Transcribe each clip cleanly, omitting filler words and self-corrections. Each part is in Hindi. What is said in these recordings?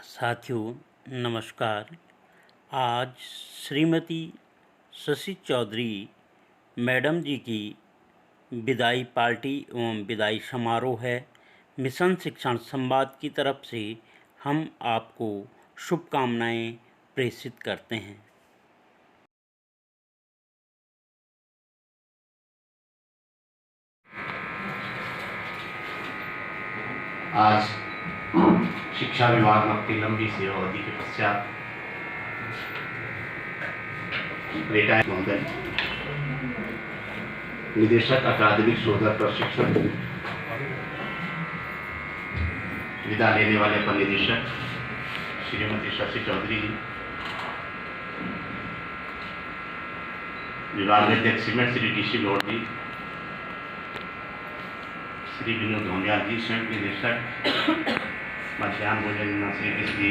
साथियों नमस्कार। आज श्रीमती शशि चौधरी मैडम जी की विदाई पार्टी एवं विदाई समारोह है। मिशन शिक्षण संवाद की तरफ से हम आपको शुभकामनाएं प्रेषित करते हैं। आज शिक्षा विभाग में अपनी लंबी सेवा अवधि के पश्चात रिटायर महोदय, निदेशक अकादमिक शोधक प्रशिक्षण विदा लेने वाले अपर निदेशक श्रीमती शशि चौधरी जी, विभाग अध्यक्ष सीमेंट श्री टीसी लॉर्ड जी, श्री विनोद धोनियाल जी, संयुक्त निदेशक मध्याह्न भोजन योजना श्री कृषि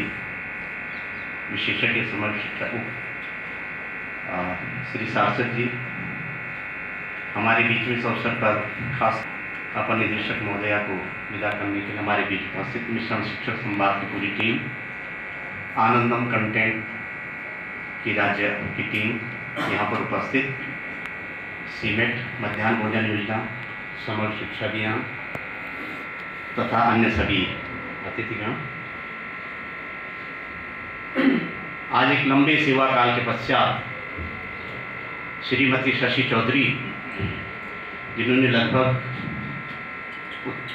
विशेषज्ञ समग्र शिक्षकों श्री सारस्वत जी, हमारे बीच में इस अवसर पर खास अपर निदेशक महोदया को विदा करने के लिए हमारे बीच उपस्थित मिशन शिक्षक संवाद की पूरी टीम, आनंदम कंटेंट की राज्य की टीम यहाँ पर उपस्थित, सीमेट मध्याह्न भोजन योजना समग्र शिक्षा अभियान तथा अन्य सभी अतिथिगण, आज एक लंबे सेवा काल के पश्चात श्रीमती शशि चौधरी, जिन्होंने लगभग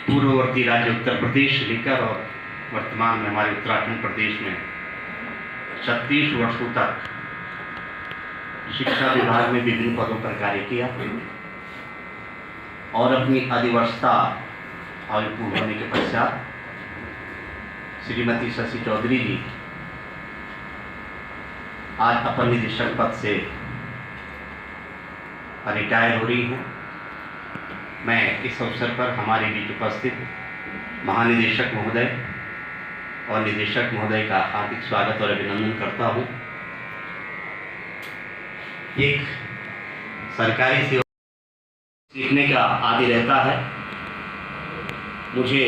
पूर्ववर्ती राज्य उत्तर प्रदेश लेकर और वर्तमान में हमारे उत्तराखंड प्रदेश में 36 वर्षों तक शिक्षा विभाग में विभिन्न पदों पर कार्य किया और अपनी अधिवर्षता आयु पूर्ण होने के पश्चात श्रीमती शशि चौधरी जी आज अपर निदेशक पद से रिटायर हो रही हैं। मैं इस अवसर पर हमारे बीच उपस्थित महानिदेशक महोदय और निदेशक महोदय का हार्दिक स्वागत और अभिनंदन करता हूं। एक सरकारी सेवा सीखने का आदि रहता है। मुझे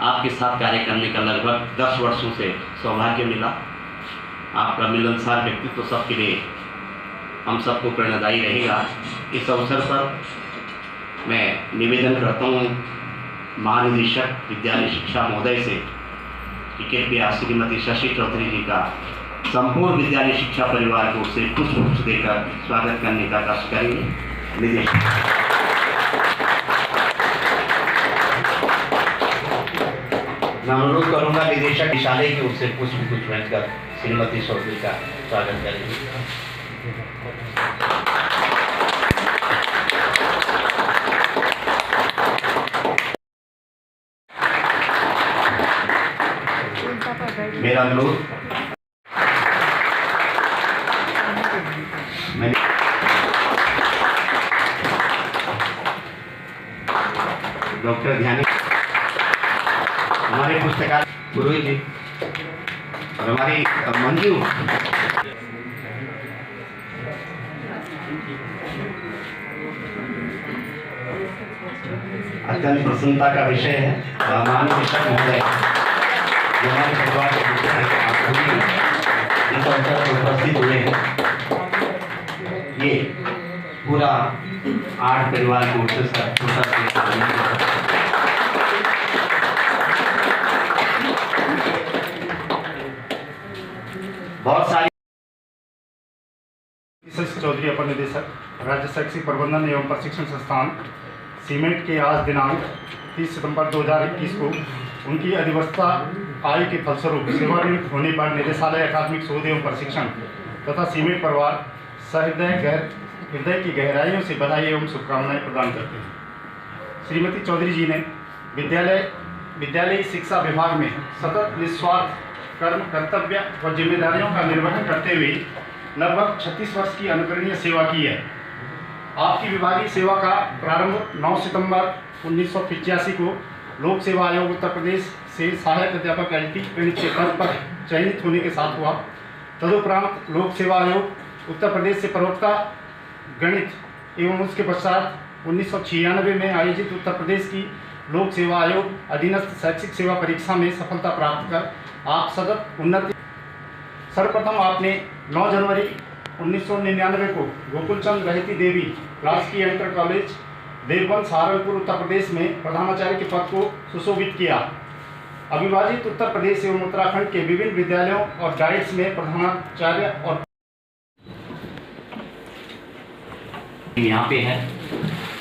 आपके साथ कार्य करने का लगभग 10 वर्षों से सौभाग्य मिला। आपका मिलनसार व्यक्तित्व सबके लिए हम सबको प्रेरणादायी रहेगा। इस अवसर पर मैं निवेदन करता हूँ महानिदेशक विद्यालय शिक्षा महोदय से कि कृपया श्रीमती शशि चौधरी जी का संपूर्ण विद्यालय शिक्षा परिवार को उसे पुष्प देकर स्वागत करने का कष्ट करेंगे। निदेशक मैं अनुरोध करूंगा निदेशक विशाले की उससे पुष्प कुछ भेजकर श्रीमती चौधरी का स्वागत करेंगे। मेरा अनुरोध डॉक्टर ध्यानी, हमारे पुस्तकालय पुरोहित जी और हमारी मंजू, अत्यंत प्रसन्नता का विषय है। महानिदेशक महोदय जो हमारे परिवार के इस अवसर पर उपस्थित हुए हैं, ये पूरा 8 परिवार की ओर से छोटा बहुत सारी शशि चौधरी अपर निदेशक राज्य शैक्षिक प्रबंधन एवं प्रशिक्षण संस्थान सीमेंट के आज दिनांक 30 सितंबर 2021 को उनकी अधिवस्था आयु के फलस्वरूप सेवानिवृत्त होने पर निदेशालय अकादमिक शोध एवं प्रशिक्षण तथा सीमेंट परिवार हृदय की गहराइयों से बधाई एवं शुभकामनाएं प्रदान करते हैं। श्रीमती चौधरी जी ने विद्यालयी शिक्षा विभाग में सतत निस्वार्थ कर्म, कर्तव्य व जिम्मेदारियों का निर्वहन करते हुए लगभग 36 वर्ष की अनुकरणीय सेवा की है। आपकी विभागीय सेवा का प्रारंभ 9 सितंबर 1985 को लोक सेवा आयोग उत्तर प्रदेश से सहायक अध्यापक LT गणित के पद पर चयनित होने के साथ हुआ। तदुपरांत लोक सेवा आयोग उत्तर प्रदेश से प्रवक्ता गणित एवं उसके पश्चात 1996 में आयोजित उत्तर प्रदेश की लोक सेवा आयोग अधीनस्थ शैक्षिक सेवा परीक्षा में सफलता प्राप्त कर आप सतत उन्नति। सर्वप्रथम आपने 9 जनवरी 1999 को गोकुलचंद रहती देवी राजकीय इंटर कॉलेज देवबंद सहारनपुर उत्तर प्रदेश में प्रधानाचार्य के पद को सुशोभित किया। अविभाजित उत्तर प्रदेश एवं उत्तराखंड के विभिन्न विद्यालयों और डाइट्स में प्रधानाचार्य और यहाँ पे है।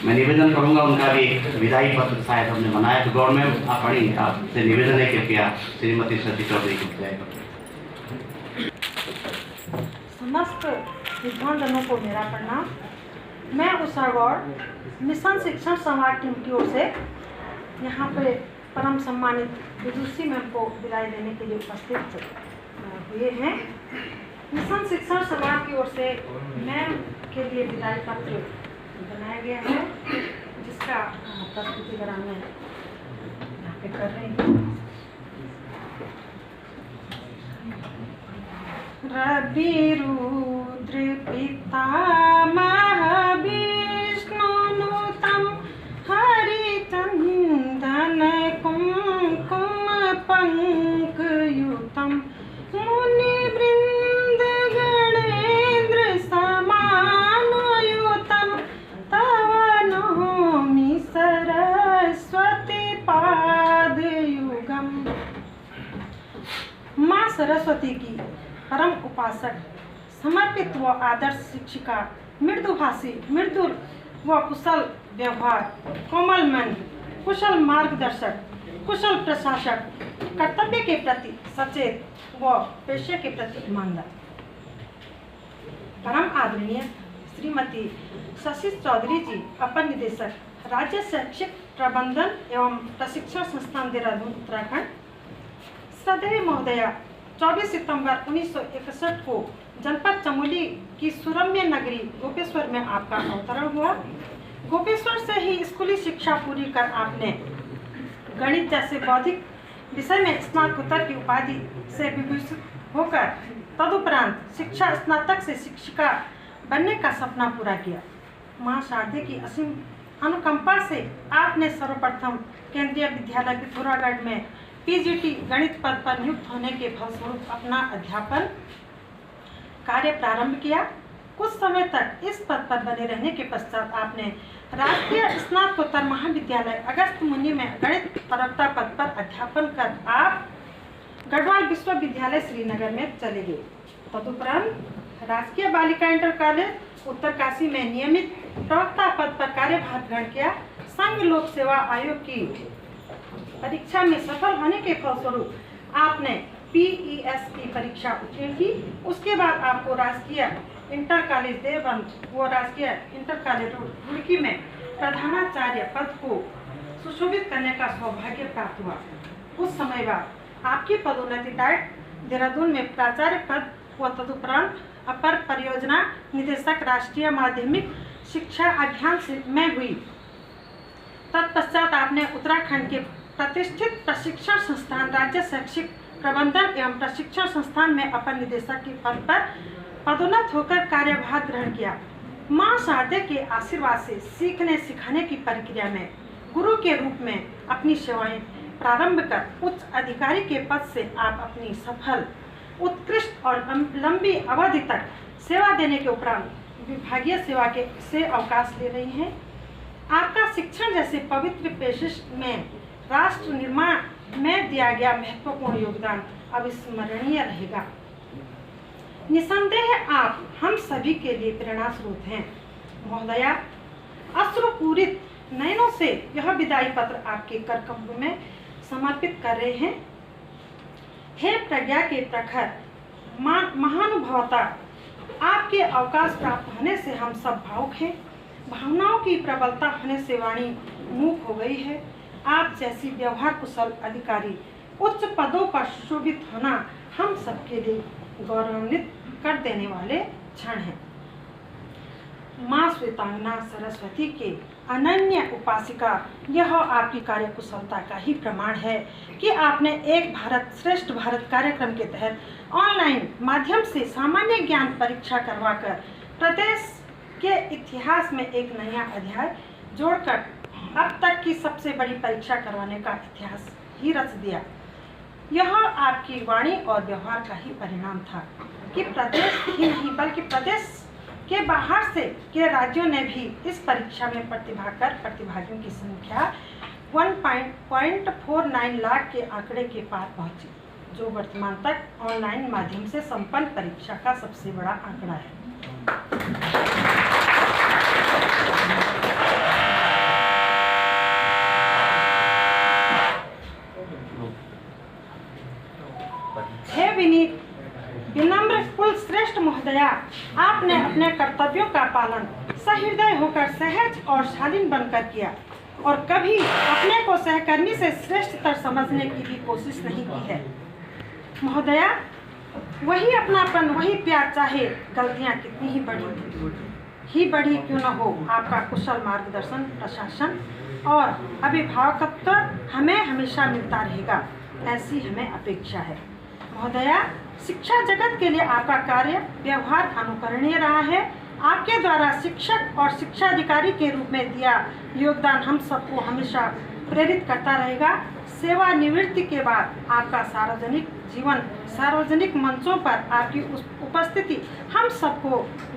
मैं निवेदन करूंगा, उनका भी एक विदाई पत्र शायद हमने बनाया, तो गवर्नमेंट आप पढ़ेंगे। आपसे निवेदन है कृपया श्रीमती शशि चौधरी को विदाई पत्र। समस्त विद्वान जनों को मेरा प्रणाम। मैं उषा गौड़ मिशन शिक्षण समाज टीम की ओर से यहाँ पे परम सम्मानित विदुषी मैम को विदाई देने के लिए उपस्थित हुए हैं। मिशन शिक्षण समाज की ओर से मैम के लिए विदाई पत्र बनाया गया है, जिसका प्रस्तुतिकरण मैं यहाँ पे कर रही हूँ। रवि रुद्र पितामह विष्णु नुतम हरिचंदन कुमकुम पंकयुतम मुनि वृंद गणेन्द्र समानुयुतम तव नौमि सरस्वती पादयुगम। माँ सरस्वती की परम उपासक, समर्पित व आदर्श शिक्षिका, मृदुभाषी, मृदुल व कुशल व्यवहार, कोमल मन, कुशल मार्गदर्शक, कुशल प्रशासक, कर्तव्य के प्रति सचेत व पेशे के प्रति ईमानदार, परम आदरणीय श्रीमती शशि चौधरी जी, अपर निदेशक राज्य शैक्षिक प्रबंधन एवं प्रशिक्षण संस्थान देहरादून उत्तराखंड। श्रद्धेय महोदया, 24 सितंबर 1961 को जनपद चमोली की सुरम्य नगरी गोपेश्वर में आपका अवतरण हुआ। गोपेश्वर से ही स्कूली शिक्षा पूरी कर आपने गणित जैसे बौद्धिक विषय में स्नातकोत्तर की उपाधि से विभूषित होकर तदुपरांत शिक्षा स्नातक से शिक्षिका बनने का सपना पूरा किया। मां शारदे की असीम अनुकंपा से आपने सर्वप्रथम केंद्रीय विद्यालय पिथौरागढ़ में पीजीटी गणित पद पर नियुक्त होने के फलस्वरूप अपना अध्यापन कार्य प्रारंभ किया। कुछ समय तक इस पद पर बने रहने के पश्चात आपने राष्ट्रीय स्नातकोत्तर महाविद्यालय अगस्त मुनि में गणित प्रवक्ता पद पर अध्यापन कर आप गढ़वाल विश्वविद्यालय श्रीनगर में चले गए। तदुपरांत राजकीय बालिका इंटर कॉलेज उत्तरकाशी में नियमित प्रवक्ता पद पर कार्यभार ग्रहण किया। संघ लोक सेवा आयोग की परीक्षा में सफल होने के फलस्वरूप आपने PES की परीक्षा उत्तीर्ण की। उसके बाद आपको राजकीय इंटर कॉलेज देवबंद व राजकीय इंटर कॉलेज रुड़की में प्रधानाचार्य पद को सुशोभित करने का सौभाग्य प्राप्त हुआ। उस समय बाद आपकी पदोन्नति डाइट देहरादून में प्राचार्य पद व तदुपरांत अपर परियोजना निदेशक राष्ट्रीय माध्यमिक शिक्षा अभियान में हुई। तत्पश्चात आपने उत्तराखंड के प्रतिष्ठित प्रशिक्षण संस्थान राज्य शैक्षिक प्रबंधन एवं प्रशिक्षण संस्थान में अपर निदेशक के पद पर पदोन्नत होकर कार्यभार ग्रहण किया। मां शारदे के आशीर्वाद से सीखने सिखाने की प्रक्रिया में गुरु के रूप में अपनी सेवाएं प्रारंभ कर उच्च अधिकारी के पद से आप अपनी सफल, उत्कृष्ट और लंबी अवधि तक सेवा देने के उपरांत विभागीय सेवा से अवकाश ले रही हैं। आपका शिक्षण जैसे पवित्र पेशे में राष्ट्र निर्माण में दिया गया महत्वपूर्ण योगदान अविस्मरणीय रहेगा। निसंदेह आप हम सभी के लिए प्रेरणा स्रोत हैं। महोदया, अश्रुपूरित नयनों से यह विदाई पत्र आपके करकमलों में समर्पित कर रहे हैं। हे प्रज्ञा के प्रखर महानुभावता, आपके अवकाश प्राप्त होने से हम सब भावुक हैं। भावनाओं की प्रबलता होने से वाणी मूक हो गई है। आप जैसी व्यवहार कुशल अधिकारी उच्च पदों पर सुशोभित होना हम सबके लिए गौरवान्वित कर देने वाले क्षण हैं। माँ श्वेतांगना सरस्वती के अनन्य उपासिका, यह आपकी कार्यकुशलता का ही प्रमाण है कि आपने एक भारत श्रेष्ठ भारत कार्यक्रम के तहत ऑनलाइन माध्यम से सामान्य ज्ञान परीक्षा करवाकर प्रदेश के इतिहास में एक नया अध्याय जोड़कर अब तक की सबसे बड़ी परीक्षा करवाने का इतिहास ही रच दिया। यह आपकी वाणी और व्यवहार का ही परिणाम था कि प्रदेश ही नहीं बल्कि प्रदेश के बाहर से के राज्यों ने भी इस परीक्षा में प्रतिभाग कर प्रतिभागियों की संख्या 1.49 लाख के आंकड़े के पार पहुंची, जो वर्तमान तक ऑनलाइन माध्यम से संपन्न परीक्षा का सबसे बड़ा आंकड़ा है। हे विनीत विनम्र कुल श्रेष्ठ महोदया, आपने अपने कर्तव्यों का पालन सहृदय होकर सहज और शालीन बनकर किया और कभी अपने को सहकर्मी से श्रेष्ठतर समझने की भी कोशिश नहीं की है। महोदया, वही अपनापन, वही प्यार, चाहे गलतियां कितनी ही बड़ी क्यों न हो, आपका कुशल मार्गदर्शन, प्रशासन और अभिभावकत्व हमें हमेशा मिलता रहेगा, ऐसी हमें अपेक्षा है। महोदया, शिक्षा जगत के लिए आपका कार्य व्यवहार अनुकरणीय रहा है। आपके द्वारा शिक्षक और शिक्षाधिकारी के रूप में दिया योगदान हम सबको हमेशा प्रेरित करता रहेगा। सेवानिवृत्ति के बाद आपका सार्वजनिक जीवन, सार्वजनिक मंचों पर आपकी उपस्थिति हम सबको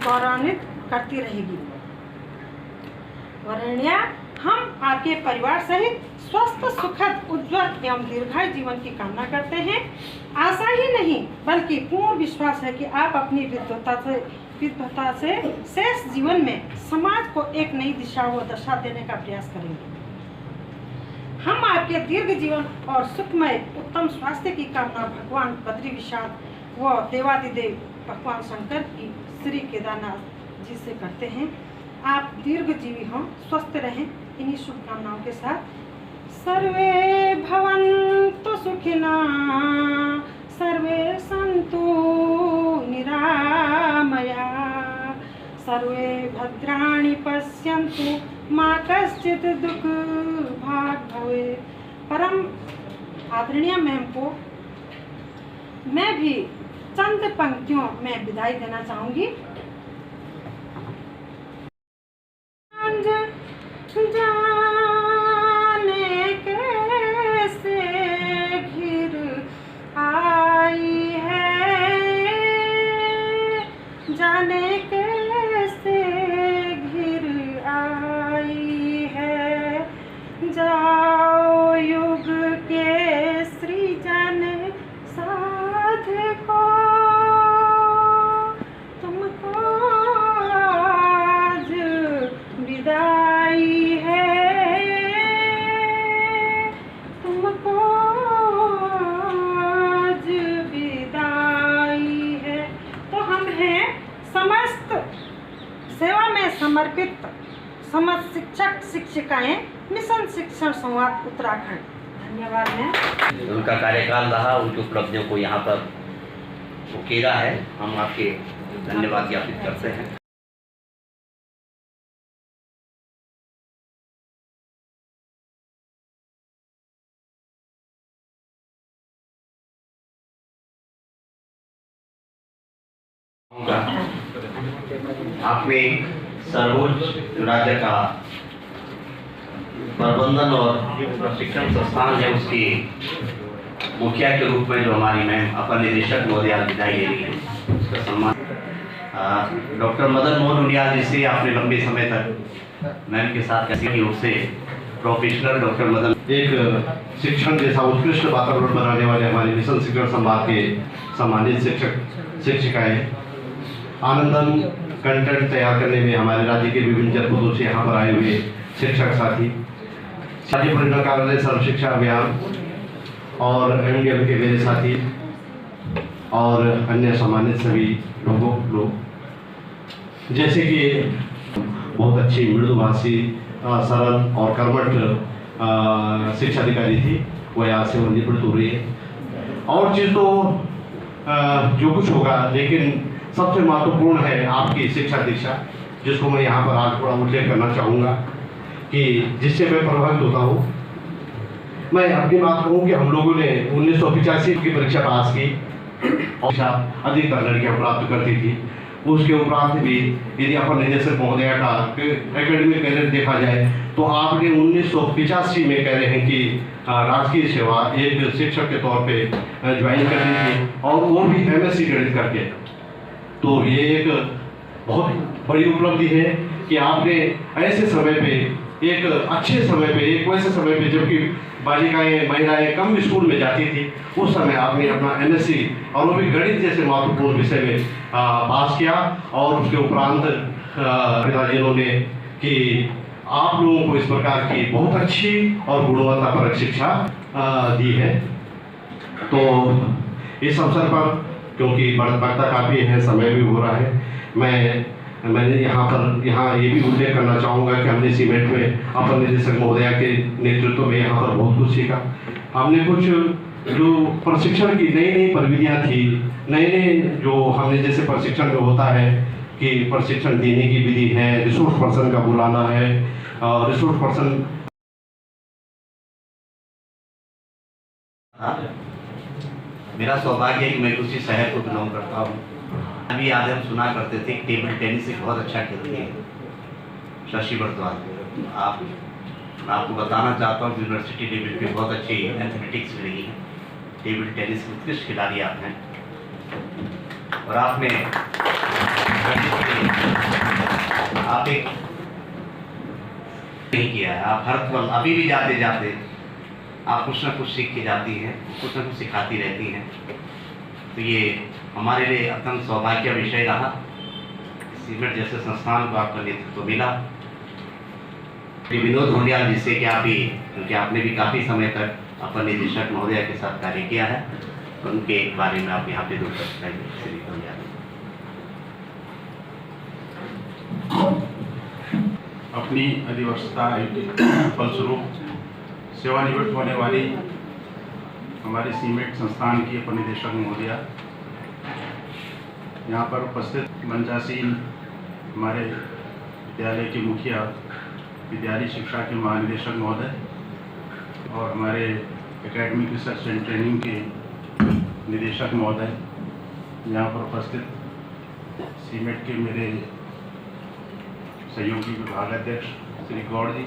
गौरवान्वित करती रहेगी। वरेण्या, हम आपके परिवार सहित स्वस्थ, सुखद, उज्ज्वल एवं दीर्घायु जीवन की कामना करते हैं। आशा ही नहीं बल्कि पूर्ण विश्वास है कि आप अपनी विद्वता से शेष जीवन में समाज को एक नई दिशा व दशा देने का प्रयास करेंगे। हम आपके दीर्घ जीवन और सुखमय उत्तम स्वास्थ्य की कामना भगवान बद्री विशाल व देवादिदेव भगवान शंकर की श्री केदारनाथ जी से करते हैं। आप दीर्घजीवी हों, स्वस्थ रहें, इन्हीं शुभकामनाओं के साथ सर्वे भवन्तु सुखिनः, सर्वे सन्तु निरामया, सर्वे भद्राणि पश्यन्तु, मा कश्चित् दुःख भाग् भवेत्। परम आदरणीय मैम को मैं भी चंद पंक्तियों में विदाई देना चाहूँगी। जाने कैसे घिर आई है, जाने कैसे घिर आई है, जाओ युग के सृजन साधको, तुमको आज विदाई है, तुमको आज विदाई है। तो हम हैं समस्त सेवा में समर्पित समस्त शिक्षक शिक्षिकाएं, मिशन शिक्षण संवाद उत्तराखंड। धन्यवाद है। उनका कार्यकाल रहा, उनकी उपलब्धियों को यहाँ पर उकेरा है, हम आपके धन्यवाद ज्ञापित करते हैं। आपने सर्वोच्च राज्य का प्रबंधन और प्रशिक्षण संस्थान है, उसके मुखिया के रूप में जो हमारी मैम अपर निदेशक महोदया विदाई ले रही है, उसका सम्मान डॉक्टर मदन मोहन उनियाल जी से आपने लंबे समय तक मैम के साथ कैसे रूप से प्रोफेशनल डॉक्टर मदन एक शिक्षण जैसा उत्कृष्ट वातावरण बनाने वाले हमारे मिशन शिक्षण संवाद के सम्मानित शिक्षक शिक्षिकाएं, आनंदन कंटेंट तैयार करने में हमारे राज्य के विभिन्न जनपदों से यहाँ पर आए हुए शिक्षक साथी, राज्य परियोजना कार्यालय सर्व शिक्षा अभियान और एमडीएम के मेरे साथी और अन्य सम्मानित सभी लोग, जैसे कि बहुत अच्छी मृदुभाषी, सरल और कर्मठ शिक्षा अधिकारी थी, वो यहाँ से निवृत्त हो रही है। और चीज़ तो जो कुछ होगा, लेकिन सबसे महत्वपूर्ण है आपकी शिक्षा दीक्षा, जिसको मैं यहाँ पर आज थोड़ा उल्लेख करना चाहूँगा कि जिससे मैं प्रभावित होता हूँ। मैं अपनी बात कहूँ कि हम लोगों ने 1985 की परीक्षा पास की और अधिकतर लड़कियाँ प्राप्त करती थी, उसके उपरांत भी यदि अपर निदेशक महोदय का एकेडमिक कैरियर देखा जाए तो आपने 1985 में कह रहे हैं कि राजकीय सेवा एक शिक्षक के तौर पे ज्वाइन कर ली थी, और वो भी MSc गणित करके। तो ये एक बहुत बड़ी उपलब्धि है कि आपने ऐसे समय पे, एक अच्छे समय पे, एक वैसे समय पे जबकि बालिकाएं महिलाएं कम स्कूल में जाती थी, उस समय आपने अपना MSc और वो भी गणित जैसे महत्वपूर्ण विषय में पास किया। और उसके उपरांत पिताजियों ने कि आप लोगों को इस प्रकार की बहुत अच्छी और गुणवत्तापरक शिक्षा दी है। तो इस अवसर पर, क्योंकि बढ़ता काफ़ी है, समय भी हो रहा है, मैंने यहाँ ये भी उल्लेख करना चाहूँगा कि हमने सीमेंट में अपर निदेशक महोदया के नेतृत्व में यहाँ पर बहुत कुछ सीखा। हमने कुछ जो प्रशिक्षण की नई प्रविधियाँ थी, नए जो हमने जैसे प्रशिक्षण में होता है कि प्रशिक्षण देने की विधि है, रिसोर्स पर्सन का बुलाना है, रिसोर्स पर्सन मेरा सौभाग्य है कि मैं उसी शहर को बिलोंग करता हूँ। अभी आज हम सुना करते थे कि टेबल टेनिस एक बहुत अच्छा खेलती है शशि भारद्वाज। आपको बताना चाहता हूँ यूनिवर्सिटी लेवल पे बहुत अच्छी एथलेटिक्स में रही है, टेबल टेनिस में उत्कृष्ट खिलाड़ी आप हैं। और आपने आप एक नहीं किया है, आप हर पल अभी भी जाते जाते आप कुछ ना कुछ सीख के जाती हैं, कुछ ना कुछ सिखाती रहती हैं। तो ये हमारे लिए अत्यंत सौभाग्य विषय रहा, सीमेंट जैसे संस्थान को आपका नेतृत्व मिला। विनोद होंडियाल जिससे कि आप भी, क्योंकि आपने भी काफ़ी समय तक अपर निदेशक महोदय के साथ कार्य किया है, उनके बारे में आप यहाँ पे दो श्री होंडियाल। अपनी अधिवक्ता फलस्वरूप सेवानिवृत्त होने वाली हमारे सीमेंट संस्थान की अपर निदेशक महोदया, यहाँ पर उपस्थित मंचासीन हमारे विद्यालय के मुखिया, विद्यालय शिक्षा के महानिदेशक महोदय और हमारे एकेडमिक रिसर्च एंड ट्रेनिंग के निदेशक महोदय, यहाँ पर उपस्थित सीमेंट के मेरे सहयोगी विभागाध्यक्ष श्री गौड़ जी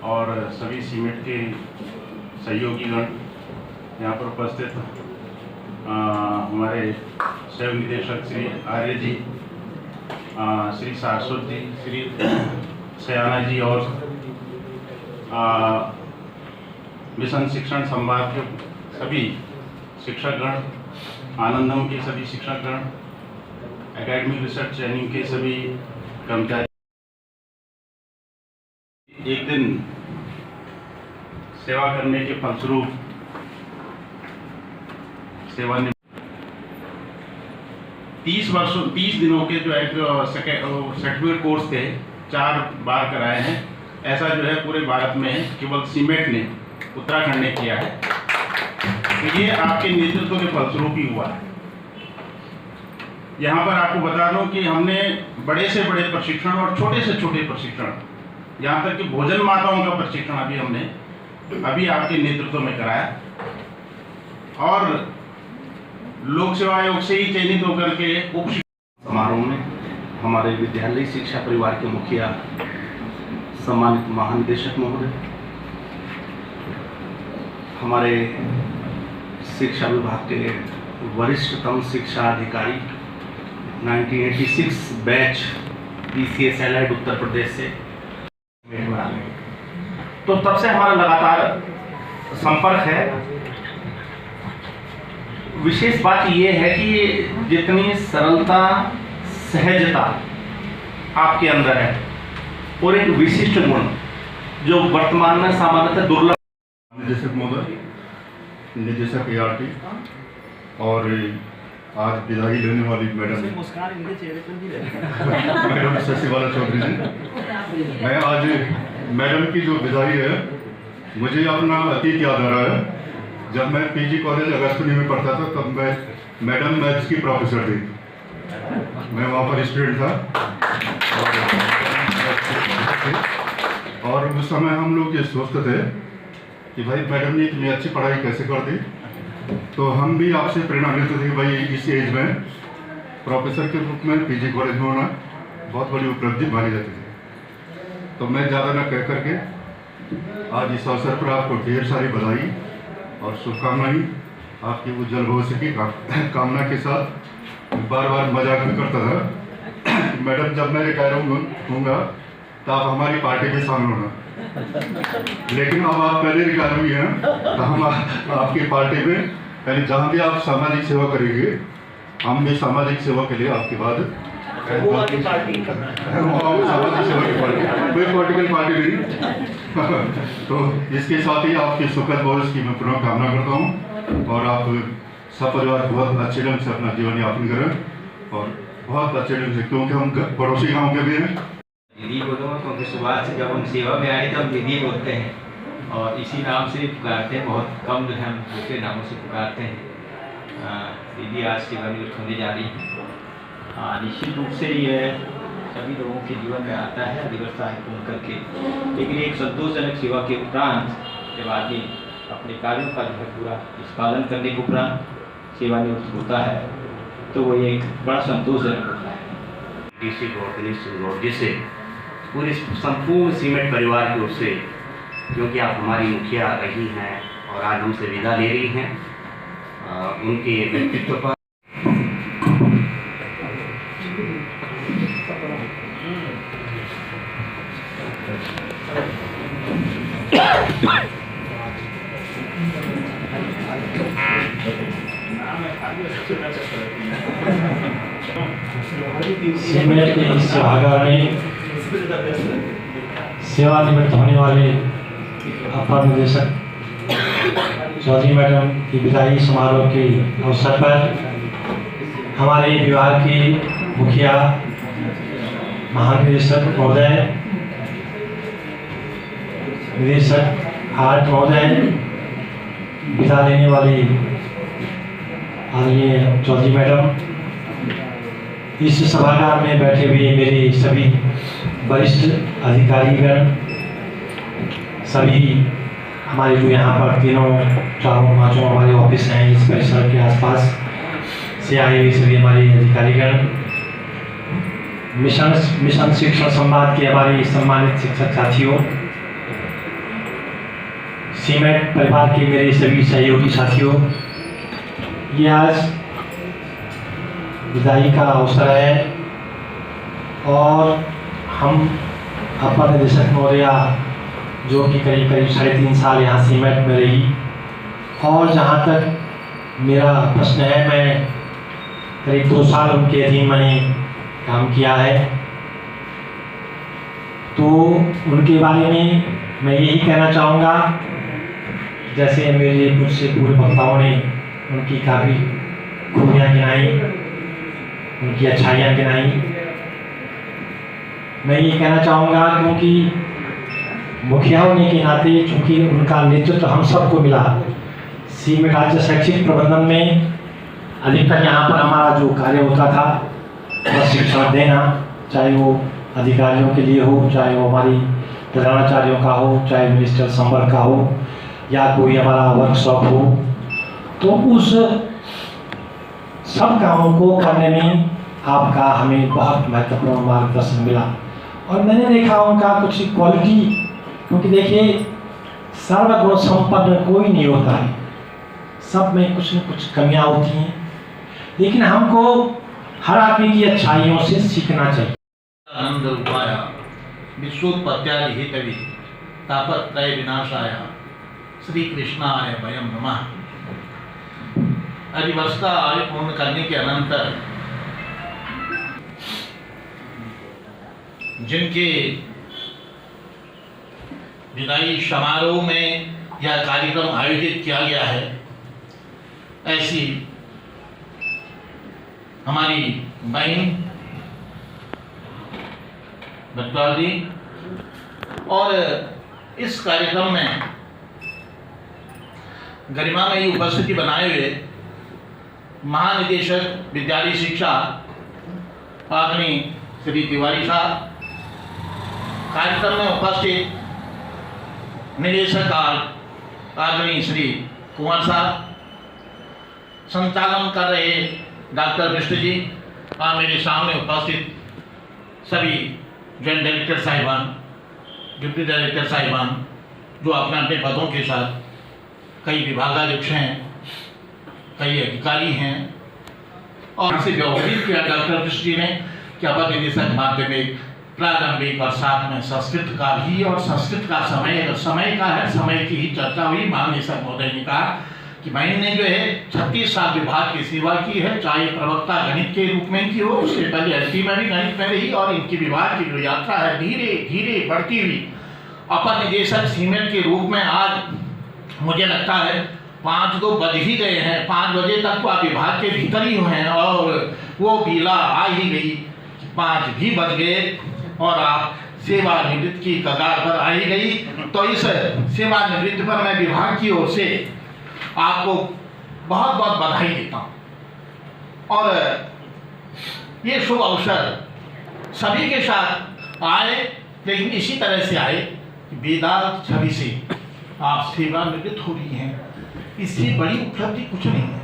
और सभी सीमेंट के सहयोगीगण, यहाँ पर उपस्थित हमारे सहयोग निदेशक श्री आर्य जी, श्री सारस्वत जी, श्री सयाना जी और मिशन शिक्षण संवाद के सभी शिक्षकगण, आनंदम के सभी शिक्षकगण, एकेडमिक रिसर्च ट्रेनिंग के सभी कर्मचारी। एक दिन सेवा करने के फलस्वरूप सेवा 30 दिनों के जो एक सर्टिफिकेट कोर्स थे 4 बार कराए हैं। ऐसा जो है पूरे भारत में केवल सीमेंट ने, उत्तराखंड ने किया है। तो ये आपके नेतृत्व के फलस्वरूप ही हुआ है। यहाँ पर आपको बता दूं कि हमने बड़े से बड़े प्रशिक्षण और छोटे से छोटे प्रशिक्षण, यहाँ तक कि भोजन माताओं का प्रशिक्षण अभी आपके नेतृत्व में कराया। और लोक सेवा आयोग से ही चयनित होकर के उप समारोह में हमारे विद्यालय शिक्षा परिवार के मुखिया सम्मानित महानिदेशक महोदय, हमारे शिक्षा विभाग के वरिष्ठतम शिक्षा अधिकारी 1986 batch PCS allied Uttar Pradesh से, तो तब से हमारा लगातार संपर्क है। विशेष बात यह है कि जितनी सरलता, सहजता आपके अंदर है और एक विशिष्ट गुण जो वर्तमान में सामान्यतः दुर्लभ। निदेशक महोदय, निदेशक ART और आज विदाई लेने वाली मैडम मैडम शशिबाला चौधरी जी, मैं आज मैडम की जो विदाई है, मुझे अपना अतीत याद आ रहा है। जब मैं PG कॉलेज अगस्तपुरी में पढ़ता था तब मैं मैडम मैथ्स की प्रोफेसर थी, मैं वहाँ पर स्टूडेंट था। और उस समय हम लोग ये सोचते थे कि भाई मैडम ने इतनी अच्छी पढ़ाई कैसे कर दी। तो हम भी आपसे प्रेरणा लेते थे कि भाई इस एज में प्रोफेसर के रूप में पीजी कॉलेज में होना बहुत बड़ी उपलब्धि मानी जाती थी। तो मैं ज़्यादा न कह करके आज इस अवसर पर आपको ढेर सारी बधाई और शुभकामनाएं, आपकी उज्जवल भविष्य की कामना के साथ बार बार मजाक भी करता था। मैडम, जब मैं रिटायर होऊंगा तो आप हमारी पार्टी में शामिल होना, लेकिन अब आप पहले रिटायर हुई हैं तो हम आपकी पार्टी में, यानी जहाँ भी आप सामाजिक सेवा करेंगे हम भी सामाजिक सेवा के लिए आपके बाद सामाजिक सेवा की पार्टी, कोई पॉलिटिकल पार्टी नहीं। तो इसके साथ ही आपके सुखद भविष्य की मैं पुनः कामना करता हूँ और आप सपरिवार बहुत अच्छे ढंग से अपना जीवन यापन करें और बहुत अच्छे ढंग से, क्योंकि हम पड़ोसी गांव के भी हैं। दीदी बोलूँगा क्योंकि सुबह से जब हम सेवा में आए तब दीदी बोलते हैं और इसी नाम से पुकारते हैं, बहुत कम जो है हम दूसरे नामों से पुकारते हैं। दीदी आज सेवा में होने जा रही हैं। निश्चित रूप से ये सभी लोगों के जीवन में आता है दिवस सहायक पूर्ण करके, लेकिन एक संतोषजनक सेवा के उपरांत जब आदमी अपने कार्यों का जो है पूरा निष्पादन करने के उपरांत सेवानिवृत्त होता है तो वो एक बड़ा संतोषजनक होता है। डीसी गौर दिनेश सिंह गौर जी से पूरे संपूर्ण सीमेंट परिवार की ओर से, क्योंकि आप हमारी मुखिया रही हैं और आज हमसे विदा ले रही हैं, उनके व्यक्तित्व पर सीमेंट के इस सभागार में सेवानिवृत्त होने वाले अपर निदेशक चौधरी मैडम की विदाई समारोह के अवसर पर हमारे विभाग के मुखिया महानिदेशक महोदय, निदेशक आर्ट महोदय, विदा लेने वाली आदरणीय चौधरी मैडम, इस सभागार में बैठे हुए मेरे सभी वरिष्ठ अधिकारीगण, सभी हमारे जो यहाँ पर तीनों चारों पाँचों हमारे ऑफिस हैं इस परिसर के आसपास से आए हुए सभी हमारे अधिकारीगण, मिशन शिक्षण संवाद के हमारे सम्मानित शिक्षक साथियों, सीमेंट परिवार के मेरे सभी सहयोगी साथियों, ये आज विदाई का अवसर है और हम अपर निदेशक महोदया जो कि करीब 3.5 साल यहाँ सीमेंट में रही और जहाँ तक मेरा प्रश्न है, मैं करीब 2 साल उनके अधीन मैंने काम किया है, तो उनके बारे में मैं यही कहना चाहूँगा, जैसे मेरे मुझसे पूर्व वक्ताओं ने उनकी काफ़ी खूबियाँ गिनाई, उनकी अच्छाइयाँ गिनाई, मैं ये कहना चाहूँगा क्योंकि मुखिया होने के नाते चूँकि उनका नेतृत्व हम सबको मिला, सीमेंट राज्य शैक्षिक प्रबंधन में अधिकतर यहाँ पर हमारा जो कार्य होता था वह शिक्षण देना, चाहे वो अधिकारियों के लिए हो, चाहे वो हमारी प्रधानाचार्यों का हो, चाहे मिनिस्टर संवर्ग का हो या कोई हमारा वर्कशॉप हो, तो उस सब कामों को करने में आपका हमें बहुत महत्वपूर्ण मार्गदर्शन मिला। और मैंने देखा उनका कुछ क्वालिटी, क्योंकि देखिए सर्वगुण संपन्न कोई नहीं होता है, सब में कुछ न कुछ कमियां होती हैं, लेकिन हमको हर आदमी की अच्छाइयों से सीखना चाहिए। आनंद रूपाय विश्वोत्पत्त्यादि हेतवे तापत्रय विनाशाय श्री कृष्णाय वयम नमः। अधिवस्था आयु पूर्ण करने के अनंतर जिनके विदाई समारोह में यह कार्यक्रम आयोजित किया गया है, ऐसी हमारी बहन बटवाल जी, और इस कार्यक्रम में गरिमामयी उपस्थिति बनाए हुए महानिदेशक विद्यालय शिक्षा आदरणीय श्री तिवारी साहब, कार्यक्रम में उपस्थित निदेशक आदरणीय श्री कुंवर साहब, संचालन कर रहे डॉक्टर विष्णु जी, मेरे सामने उपस्थित सभी जॉइंट डायरेक्टर साहिबान, डिप्टी डायरेक्टर साहिबान, जो अपने अपने पदों के साथ, कई विभागाध्यक्ष हैं, कई अधिकारी हैं, और से व्यवहारिक किया डॉक्टर कृष्ण जी ने कि अपर निदेशक माध्यमिक, प्रारंभिक और साथ में संस्कृत का भी, और संस्कृत का समय का है, समय की ही चर्चा हुई। महानिदेशक महोदय ने कहा कि मैंने जो है 36 साल विभाग की सेवा की है, चाहे प्रवक्ता गणित के रूप में की हो, उससे पहले एलटी में भी गणित में रही, और इनकी विभाग की जो यात्रा है धीरे धीरे बढ़ती हुई अपर निदेशक सीमेंट के रूप में आज मुझे लगता है 5 तो बज ही गए हैं, 5 बजे तक तो आप विभाग के भीतर ही हैं, और वो बीला आ ही गई, 5 भी बज गए और आप सेवानिवृत्त की कगार पर आ ही गई। तो इस सेवानिवृत्ति पर मैं विभाग की ओर से आपको बहुत बहुत बधाई देता हूँ, और ये शुभ अवसर सभी के साथ आए, लेकिन इसी तरह से आए कि बेदाग छवि से आप सेवानिवृत्त हो रही हैं, इससे बड़ी उपलब्धि कुछ नहीं है।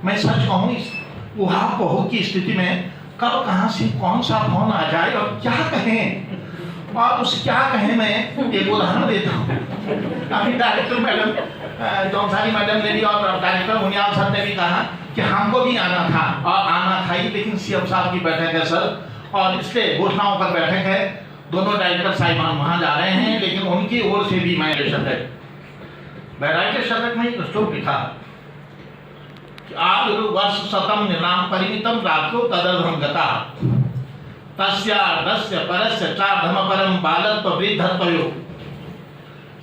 मैं सच कहूँ, इस उहापोह की स्थिति में कब कहाँ से कौन सा फोन आ जाए और क्या कहें, और उस क्या कहें मैं एक उदाहरण देता हूँ। अभी डायरेक्टर मैडम जौनसारी मैडम ने भी और डायरेक्टर मुनियाल सर ने भी कहा कि हमको भी आना था, और आना था ही, लेकिन सीएम साहब की बैठक है सर, और इसलिए घोषणाओं पर बैठक है, दोनों डायरेक्टर साहिबान वहाँ जा रहे हैं, लेकिन उनकी ओर से भी मैं शतक बैराइट शतक में एक श्लोक लिखा आदुरु वर्ष शतम निनाम परिमितम रात्रो तदर्धम गता तस्यार्धस्य परस्य चार्धम परम बालत्व वृद्धत्वयो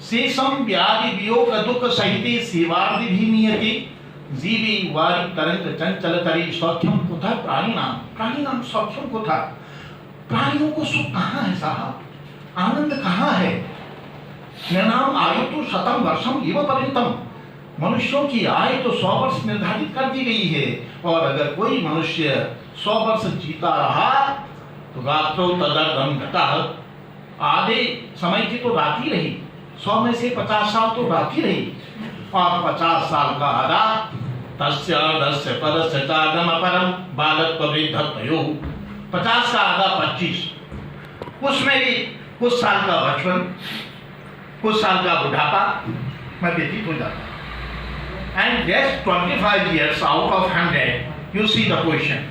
शेषम व्याधि वियोग दुख सहिते सेवार्धि भी नियति जीवी वारी तरंग चंचल तरी सौख्यम कुथा प्राणिनाम सौख्यम कुथा। प्राणियों को सुख कहाँ है साहब, आनंद कहाँ है। निर्नाम आयु तो शतम वर्षम एवं परिमितम, मनुष्यों की आयु तो 100 वर्ष निर्धारित कर दी गई है, और अगर कोई मनुष्य 100 वर्ष जीता रहा तो रात्रो तदर्धम घटा, आधे समय की तो रात ही रही, 100 में से 50 साल तो रात ही रही, और 50 साल का आधा तस्य अर्धस्य परस्य चार्धम अपरम बालत्व वृद्धत्वयो, 50 का आधा 25, उसमें भी कुछ साल का बचपन, कुछ साल का बुढ़ापा में व्यतीत हो जाता है। And just 25 years out of 100, you see the position.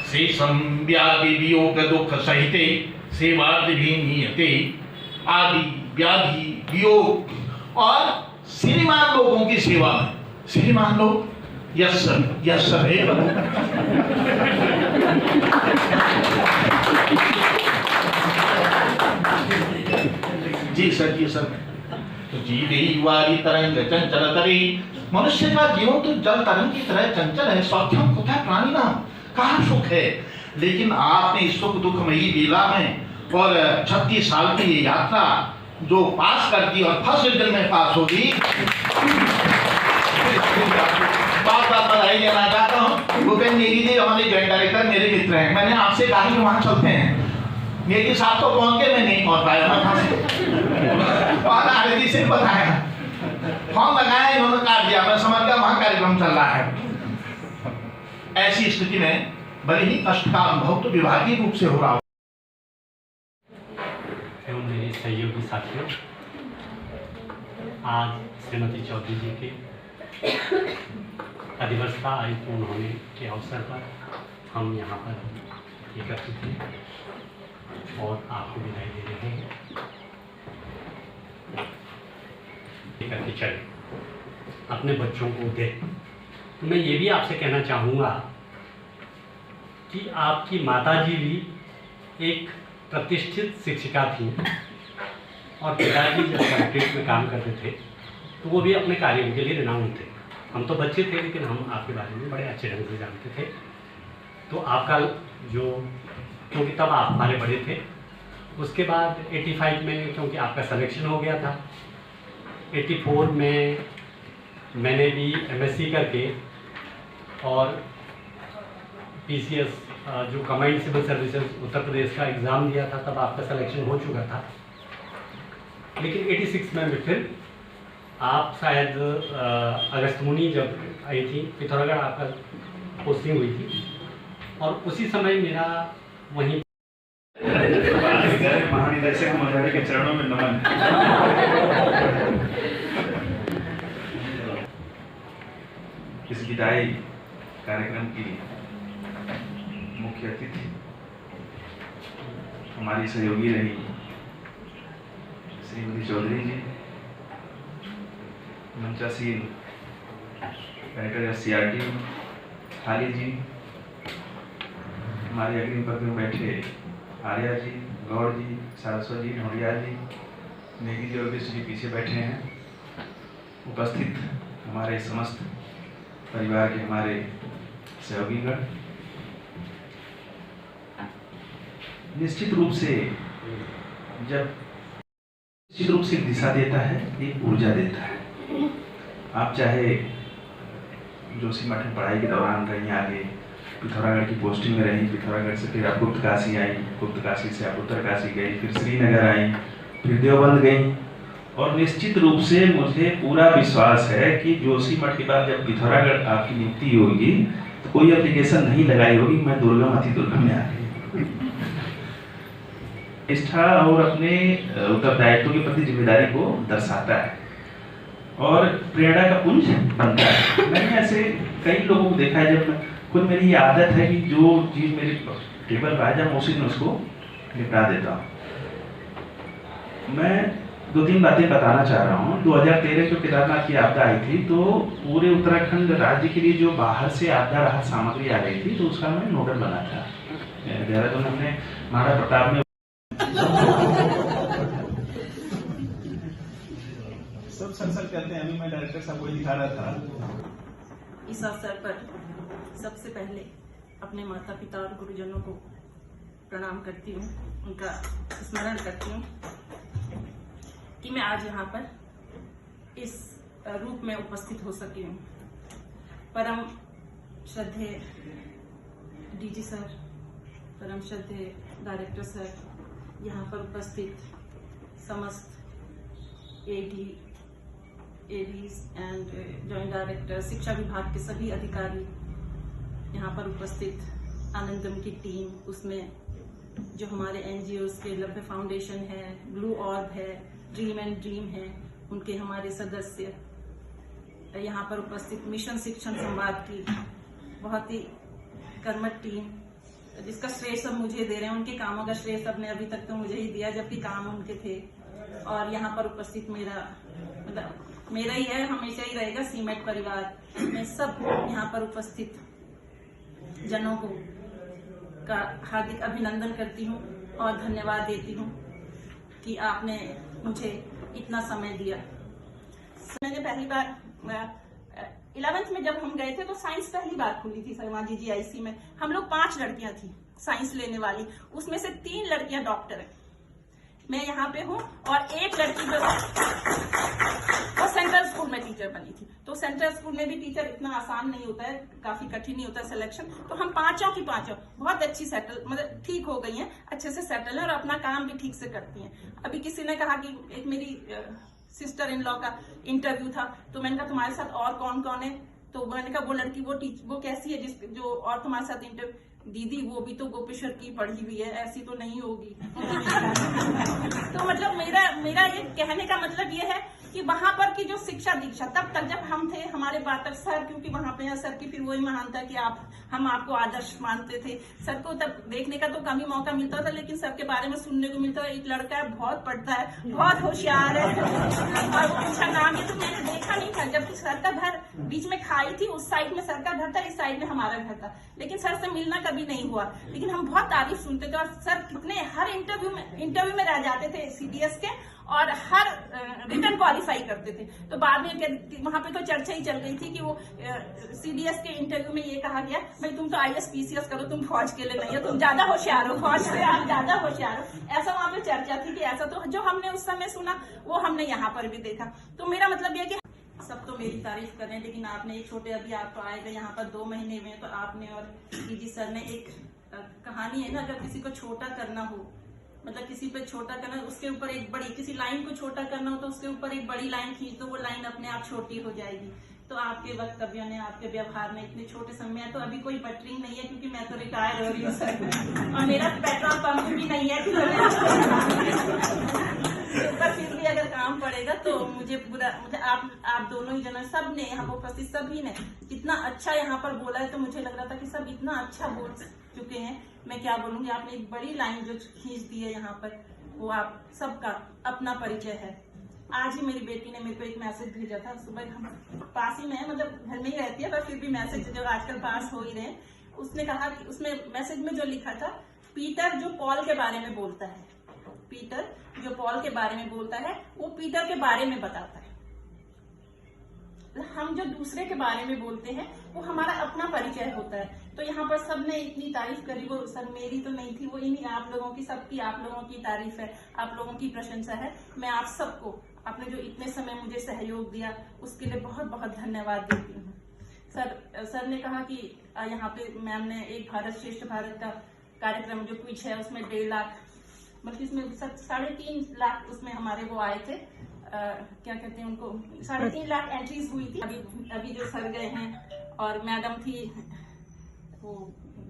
शेषम व्याधि वियोग दुख सहिते सेवार्धि भी नियते, आदि व्याधि वियोग, और श्रीमान लोगों की सेवा में, श्रीमान लोग यस सर है जी सर, जी सर। तो जीवी वारी तरंग चंचल तरी, मनुष्य का जीवन तो जल तरंग की तरह चंचल है, सौख्यम कुथा प्राणिनाम, कहाँ सुख है। लेकिन आपने इस सुख दुखमयी लीला में और 36 साल की ये यात्रा जो पास कर दी, और फर्स्ट डिवीजन में पास होगी, बात बधाई देना चाहता हूँ। भूपेंद्र नेगी जी हमारे जॉइंट डायरेक्टर मेरे मित्र हैं, मैंने आपसे कहा कि वहाँ चलते हैं, नेगी साहब तो पहुँच के मैं नहीं पहुँच पाया वहाँ से, से बताया, फोन लगाया, इन्होंने काट दिया, मैं समझ गया वहाँ कार्यक्रम चल रहा है। ऐसी स्थिति में बड़े ही कष्ट का अनुभव तो विभागीय रूप से हो रहा हो। एवं मेरे सहयोगी साथियों, आज श्रीमती चौधरी जी के अधिवर्ष का आयु पूर्ण होने के अवसर पर हम यहाँ पर एकत्रित हैं और आपको विदाई दे रहे हैं। करके चले, अपने बच्चों को दे। मैं ये भी आपसे कहना चाहूँगा कि आपकी माताजी भी एक प्रतिष्ठित शिक्षिका थी, और पिताजी जब कलेक्ट्रेट में काम करते थे तो वो भी अपने कार्यों के लिए रिनाउंड थे। हम तो बच्चे थे, लेकिन हम आपके बारे में बड़े अच्छे ढंग से जानते थे। तो आपका जो, क्योंकि तब आप हमारे बड़े थे, उसके बाद 85 में क्योंकि आपका सिलेक्शन हो गया था, 84 में मैंने भी MSc करके और PCS जो command civil services Uttar Pradesh का एग्ज़ाम दिया था, तब आपका सिलेक्शन हो चुका था। लेकिन 86 में फिर आप शायद अगस्त मुनि जब आई थी, पिथौरागढ़ आपका पोस्टिंग हुई थी, और उसी समय मेरा वहीं महानिदेशक महोदय के चरणों में नमन। इस विदाई कार्यक्रम की मुख्य अतिथि हमारी सहयोगी रही श्रीमती चौधरी जी, मंचासीन डायरेक्टर SCRT थाली जी, हमारे अग्रिम पद में बैठे आर्या जी, गौड़ जी, सारस्वत जी, ढोड़िया जी, नेगी जी और विश्व जी पीछे बैठे हैं। उपस्थित हमारे समस्त परिवार के हमारे सहयोगीगण, निश्चित रूप से दिशा देता है, एक ऊर्जा देता है। आप चाहे जोशीमठ में पढ़ाई के दौरान रही, आगे पिथौरागढ़ की पोस्टिंग में रही, पिथौरागढ़ से फिर आप गुप्तकाशी आई, गुप्तकाशी से आप उत्तरकाशी गई, फिर श्रीनगर आई, फिर देवबंद गई, और निश्चित रूप से मुझे पूरा विश्वास है कि जोशीमठ के बाद जब पिथौरागढ़ आपकी नियुक्ति होगी तो कोई एप्लीकेशन नहीं लगाई होगी मैं दुर्गम अति दुर्गम में आ गई। निष्ठा और अपने उत्तरदायित्व के प्रति जिम्मेदारी को दर्शाता है और प्रेरणा का पुंज बनता है। मैंने ऐसे कई लोगों को देखा है, जब खुद मेरी ये आदत है कि जो चीज़ मेरे टेबल पर आ जाए मैं उसी दिन उसको निपटा देता हूँ। मैं 2-3 बातें बताना चाह रहा हूँ। 2013 जो केदारनाथ की आपदा आई थी तो पूरे उत्तराखंड राज्य के लिए जो बाहर से आपदा राहत सामग्री आ रही थी तो उसका मैं नोडल बना था। देहरादून हमने महाराणा प्रताप में सब संसद करते हैं। अभी मैं डायरेक्टर साहब को दिखा रहा था। इस अवसर पर सबसे पहले अपने माता पिता और गुरुजनों को प्रणाम करती हूँ, उनका स्मरण करती हूँ कि मैं आज यहाँ पर इस रूप में उपस्थित हो सकी हूँ। परम श्रद्धेय DG सर, परम श्रद्धेय डायरेक्टर सर, यहाँ पर उपस्थित समस्त ADs एंड जॉइंट डायरेक्टर, शिक्षा विभाग के सभी अधिकारी, यहाँ पर उपस्थित आनंदम की टीम, उसमें जो हमारे NGOs के लभ्य फाउंडेशन है, ब्लू ऑर्ब है, ड्रीम एंड ड्रीम है, उनके हमारे सदस्य, यहाँ पर उपस्थित मिशन शिक्षण संवाद की बहुत ही कर्मठ टीम, जिसका श्रेय सब मुझे दे रहे हैं। उनके कामों का श्रेय सबने अभी तक तो मुझे ही दिया, जबकि काम उनके थे। और यहाँ पर उपस्थित मेरा ही है, हमेशा ही रहेगा, सीमेट परिवार। मैं सब यहाँ पर उपस्थित जनों को का हार्दिक अभिनंदन करती हूँ और धन्यवाद देती हूँ कि आपने मुझे इतना समय दिया। मैंने पहली बार 11th में जब हम गए थे तो साइंस पहली बार खुली थी शर्मा जी GIC में। हम लोग 5 लड़कियां थी साइंस लेने वाली, उसमें से 3 लड़कियां डॉक्टर हैं। मैं यहाँ पे हूँ और एक लड़की जो वो सेंट्रल स्कूल में टीचर बनी थी। तो सेंट्रल स्कूल में भी टीचर इतना आसान नहीं होता है, काफी कठिन नहीं होता है सिलेक्शन। तो हम पांचों की पांचों बहुत अच्छी सेटल, मतलब ठीक हो गई हैं, अच्छे से सेटल है और अपना काम भी ठीक से करती हैं। अभी किसी ने कहा कि एक मेरी सिस्टर इन लॉ का इंटरव्यू था, तो मैंने कहा तुम्हारे साथ और कौन कौन है? तो मैंने कहा वो लड़की वो कैसी है जो और तुम्हारे साथ इंटरव्यू, दीदी वो भी तो गोपेश्वर की पढ़ी हुई है, ऐसी तो नहीं होगी। तो मतलब मेरा ये कहने का मतलब ये है कि वहां पर की जो शिक्षा दीक्षा, तब तक जब हम थे, हमारे पाठक सर, क्योंकि वहां पे सर की फिर वही महानता कि हम आपको आदर्श मानते थे। सर को तब देखने का तो कम ही मौका मिलता था, लेकिन सर के बारे में सुनने को मिलता था, एक लड़का है बहुत पढ़ता है, बहुत होशियार है और अच्छा नाम है। तो मैंने देखा नहीं था, जबकि सर का घर बीच में खाई थी, उस साइड में सर का घर था, इस साइड में हमारा घर था, लेकिन सर से मिलना कभी नहीं हुआ। लेकिन हम बहुत तारीफ सुनते थे और सर कितने हर इंटरव्यू में रह जाते थे CDS के, और हर रिटर्न क्वालिफाई करते थे। तो बाद में वहां पे तो चर्चा ही चल गई थी कि वो CDS के इंटरव्यू में ये कहा गया, भाई तुम तो IAS PCS करो, तुम फौज के लिए नहीं हो, तुम ज्यादा होशियार हो, फौज से आप ज्यादा होशियार हो। ऐसा वहां पे चर्चा थी कि ऐसा, तो जो हमने उस समय सुना वो हमने यहाँ पर भी देखा। तो मेरा मतलब यह कि सब तो मेरी तारीफ कर रहे हैं, लेकिन आपने एक छोटे, अभी आप तो आए थे यहाँ पर 2 महीने में, तो आपने और DG सर ने एक कहानी है ना, अगर किसी को छोटा करना हो, मतलब किसी पे छोटा करना, उसके ऊपर एक बड़ी, किसी लाइन को छोटा करना हो तो उसके ऊपर एक बड़ी लाइन खींच दो, वो लाइन अपने आप छोटी हो जाएगी। तो आपके वक्तव्यों ने, आपके व्यवहार ने इतने छोटे समय में, तो अभी कोई बटरिंग नहीं है क्योंकि मैं तो रिटायर हो रही हूँ सर, और मेरा पेट्रोल पंप भी नहीं है पर फिर भी अगर काम पड़ेगा तो मुझे आप दोनों ही जना, सब ने यहाँ उपस्थित सभी ने कितना अच्छा यहाँ पर बोला है, तो मुझे लग रहा था कि सब इतना अच्छा बोल चुके हैं, मैं क्या बोलूंगी। आपने एक बड़ी लाइन जो खींच दी है यहाँ पर, वो आप सबका अपना परिचय है। आज ही मेरी बेटी ने मेरे को एक मैसेज भेजा था, सुबह हम पास ही में है, मतलब घर में ही रहती है, पर फिर भी मैसेज जो आजकल पास हो ही रहे, उसने कहा कि उसमें मैसेज में जो लिखा था, पीटर जो पॉल के बारे में बोलता है, पीटर जो पॉल के बारे में बोलता है वो पीटर के बारे में बताता है। हम जो दूसरे के बारे में बोलते हैं वो हमारा अपना परिचय होता है। तो यहाँ पर सबने इतनी तारीफ करी, वो सर मेरी तो नहीं थी, वो इन्हीं आप लोगों की, सबकी आप लोगों की तारीफ है, आप लोगों की प्रशंसा है। मैं आप सबको, आपने जो इतने समय मुझे सहयोग दिया उसके लिए बहुत बहुत धन्यवाद देती हूँ। सर ने कहा कि यहाँ पे मैम ने एक भारत श्रेष्ठ भारत का कार्यक्रम जो क्विज है उसमें 1.5 लाख, बल्कि इसमें 3.5 लाख उसमें हमारे वो आए थे, क्या कहते हैं उनको, 3.5 लाख एंट्रीज हुई थी। अभी जो सर गए हैं और मैडम थी, वो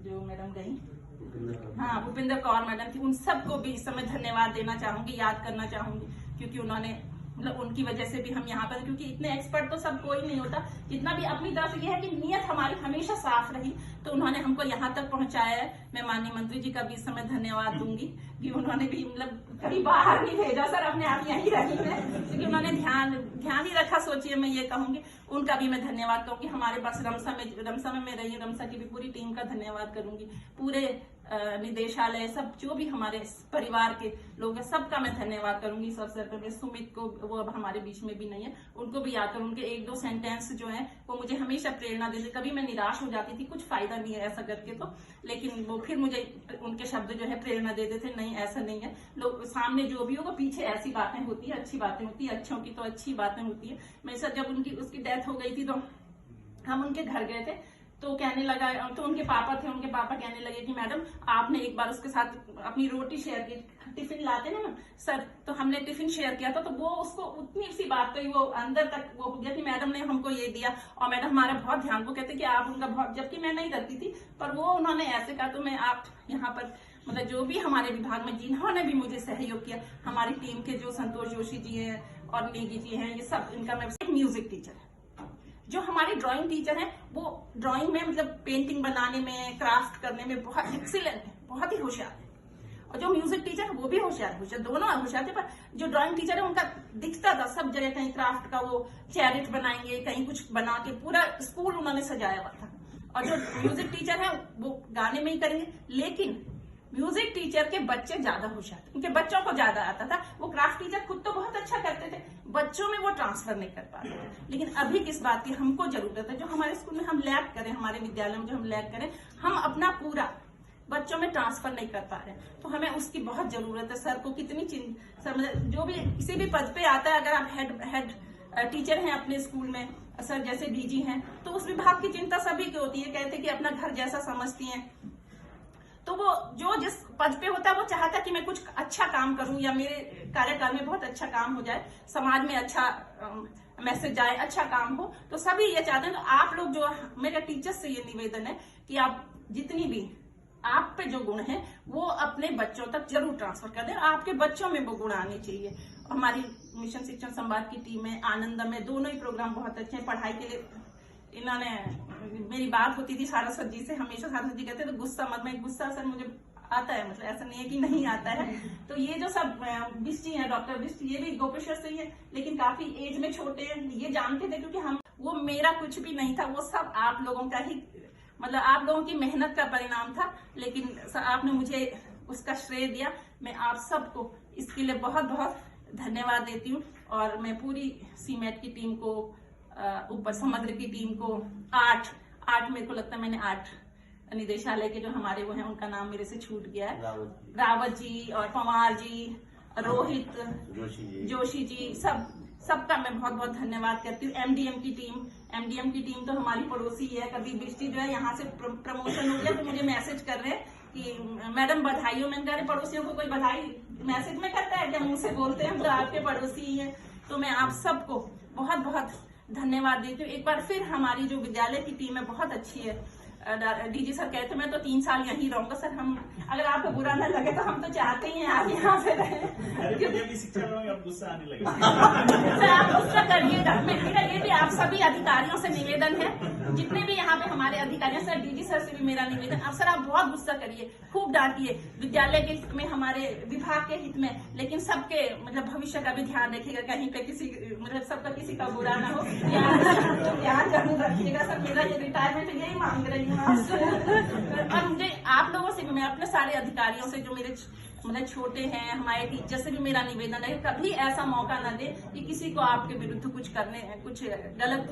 जो मैडम गई, हाँ भूपिंदर कौर मैडम थी, उन सबको भी इस समय धन्यवाद देना चाहूंगी, याद करना चाहूंगी, क्योंकि उन्होंने, मतलब उनकी वजह से भी हम यहाँ पर, क्योंकि इतने एक्सपर्ट तो सब कोई नहीं होता, जितना भी अपनी तरफ से ये है कि नीयत हमारी हमेशा साफ रही, तो उन्होंने हमको यहाँ तक पहुंचाया है। मैं माननीय मंत्री जी का भी इस समय धन्यवाद दूंगी कि उन्होंने भी, मतलब कभी बाहर नहीं भेजा सर, अपने आप यहीं रही है, क्योंकि उन्होंने ध्यान ही रखा। सोचिए, मैं ये कहूंगी, उनका भी मैं धन्यवाद कहूंगी। हमारे पास रमसा में मैं रही, रमसा की भी पूरी टीम का धन्यवाद करूंगी, पूरे निदेशालय, सब जो भी हमारे परिवार के लोग हैं, सबका मैं धन्यवाद करूंगी इस अवसर पर। मैं सुमित को, वो अब हमारे बीच में भी नहीं है, उनको भी याद करूँ। उनके 1-2 सेंटेंस जो हैं वो मुझे हमेशा प्रेरणा देते। कभी मैं निराश हो जाती थी, कुछ फायदा नहीं है ऐसा करके, तो लेकिन वो फिर मुझे उनके शब्द जो है प्रेरणा दे देते, नहीं ऐसा नहीं है, लोग सामने जो भी होगा, पीछे ऐसी बातें होती है, अच्छी बातें होती है, अच्छों की तो अच्छी बातें होती है। मेरे साथ जब उसकी डेथ हो गई थी तो हम उनके घर गए थे, तो कहने लगा, तो उनके पापा थे, उनके पापा कहने लगे कि मैडम आपने एक बार उसके साथ अपनी रोटी शेयर की, टिफिन लाते ना सर, तो हमने टिफिन शेयर किया था, तो वो उसको उतनी सी बात कही, वो अंदर तक वो हो गया कि मैडम ने हमको ये दिया, और मैडम हमारा बहुत ध्यान, वो कहते कि आप उनका बहुत, जबकि मैं नहीं करती थी, पर वो उन्होंने ऐसे कहा। तो मैं आप यहाँ पर, मतलब जो भी हमारे विभाग में जिन्होंने भी मुझे सहयोग किया, हमारी टीम के जो संतोष जोशी जी हैं और नेगी जी हैं, ये सब, इनका मैं, म्यूजिक टीचर है, जो हमारे ड्राइंग टीचर हैं, वो ड्राइंग में, मतलब पेंटिंग बनाने में, क्राफ्ट करने में बहुत एक्सीलेंट है, बहुत ही होशियार है। और जो म्यूजिक टीचर है वो भी होशियार, दोनों होशियार थे, पर जो ड्राइंग टीचर है उनका दिखता था सब जगह, कहीं क्राफ्ट का वो चैरिट बनाएंगे, कहीं कुछ बना के पूरा स्कूल उन्होंने सजाया हुआ था। और जो म्यूजिक टीचर है वो गाने में ही करेंगे, लेकिन म्यूजिक टीचर के बच्चे ज्यादा होशियार थे, उनके बच्चों को ज्यादा आता था। वो क्राफ्ट टीचर खुद तो बहुत अच्छा करते थे, बच्चों में वो ट्रांसफर नहीं कर पाते थे। लेकिन अभी किस बात की हमको जरूरत है, जो हमारे स्कूल में हम लैब करें, हमारे विद्यालय में जो हम लैब करें, हम अपना पूरा बच्चों में ट्रांसफर नहीं कर पा रहे, तो हमें उसकी बहुत जरूरत है। सर को कितनी सर, जो भी किसी भी पद पे आता है, अगर आप हेड टीचर हैं अपने स्कूल में, सर जैसे डीजी हैं, तो उस विभाग की चिंता सभी की होती है, कहते कि अपना घर जैसा समझती हैं। तो वो जो जिस पद पे होता है वो चाहता है कि मैं कुछ अच्छा काम करूं, या मेरे कार्यकाल में बहुत अच्छा काम हो जाए, समाज में अच्छा मैसेज जाए, अच्छा काम हो, तो सभी ये चाहते हैं। तो आप लोग जो, मेरा टीचर्स से ये निवेदन है कि आप जितनी भी आप पे जो गुण है वो अपने बच्चों तक जरूर ट्रांसफर कर दें, आपके बच्चों में वो गुण आने चाहिए। हमारी मिशन शिक्षण संवाद की टीम है, आनंदम है, दोनों ही प्रोग्राम बहुत अच्छे हैं। पढ़ाई के लिए इन्होंने, मेरी बात होती थी सारस्वत जी से, हमेशा सारस्वत जी कहते थे गुस्सा मत, मैं गुस्सा सर मुझे आता है, मतलब ऐसा नहीं है कि नहीं आता है। तो ये जो सब बिष्ट जी हैं, डॉक्टर बिष्ट, ये भी गोपेश्वर से ही है, लेकिन काफी एज में छोटे हैं, ये जानते थे, क्योंकि हम, वो मेरा कुछ भी नहीं था, वो सब आप लोगों का ही, मतलब आप लोगों की मेहनत का परिणाम था, लेकिन आपने मुझे उसका श्रेय दिया। मैं आप सबको इसके लिए बहुत बहुत धन्यवाद देती हूँ। और मैं पूरी सीमेट की टीम को, ऊपर समग्र की टीम को, 8 मेरे को लगता है मैंने 8 निदेशालय के जो हमारे वो हैं, उनका नाम मेरे से छूट गया है, रावत जी और पवार जी, रोहित जोशी जी, सबका मैं बहुत बहुत धन्यवाद करती हूँ। एमडीएम की टीम तो हमारी पड़ोसी है। कभी बिष्टी जो है यहाँ से प्रमोशन हो गया तो मुझे मैसेज कर रहे हैं कि मैडम बधाई हो। मैंने कहा पड़ोसियों को कोई बधाई मैसेज में करता है क्या, मुंह से बोलते हैं, हम तो आपके पड़ोसी ही हैं। तो मैं आप सबको बहुत बहुत धन्यवाद देती हूँ। एक बार फिर हमारी जो विद्यालय की टीम है बहुत अच्छी है। डीजी सर कहते मैं तो 3 साल यहीं रहूंगा। सर हम अगर आपको बुरा न लगे तो हम तो चाहते ही हैं आप यहाँ पे रहें। आप गुस्सा आने लगे। सर आप गुस्सा करिएगा। मेरा ये भी आप सभी अधिकारियों से निवेदन है, जितने भी यहाँ पे हमारे अधिकारी हैं, सर डीजी सर से भी मेरा निवेदन, अब सर आप बहुत गुस्सा करिए, खूब डांटिए विद्यालय के हित में, हमारे विभाग के हित में, लेकिन सबके मतलब भविष्य का भी ध्यान रखिएगा, कहीं पे किसी मतलब सबका किसी का बुरा ना हो, ध्यान जरूर रखिएगा। सर मेरा ये रिटायरमेंट यही मांग रही हूँ आपसे। और मुझे आप लोगों से भी, मैं अपने सारे अधिकारियों से जो मेरे मतलब छोटे हैं, हमारे टीचर से भी मेरा निवेदन है, कभी ऐसा मौका न दे कि किसी को आपके विरुद्ध कुछ गलत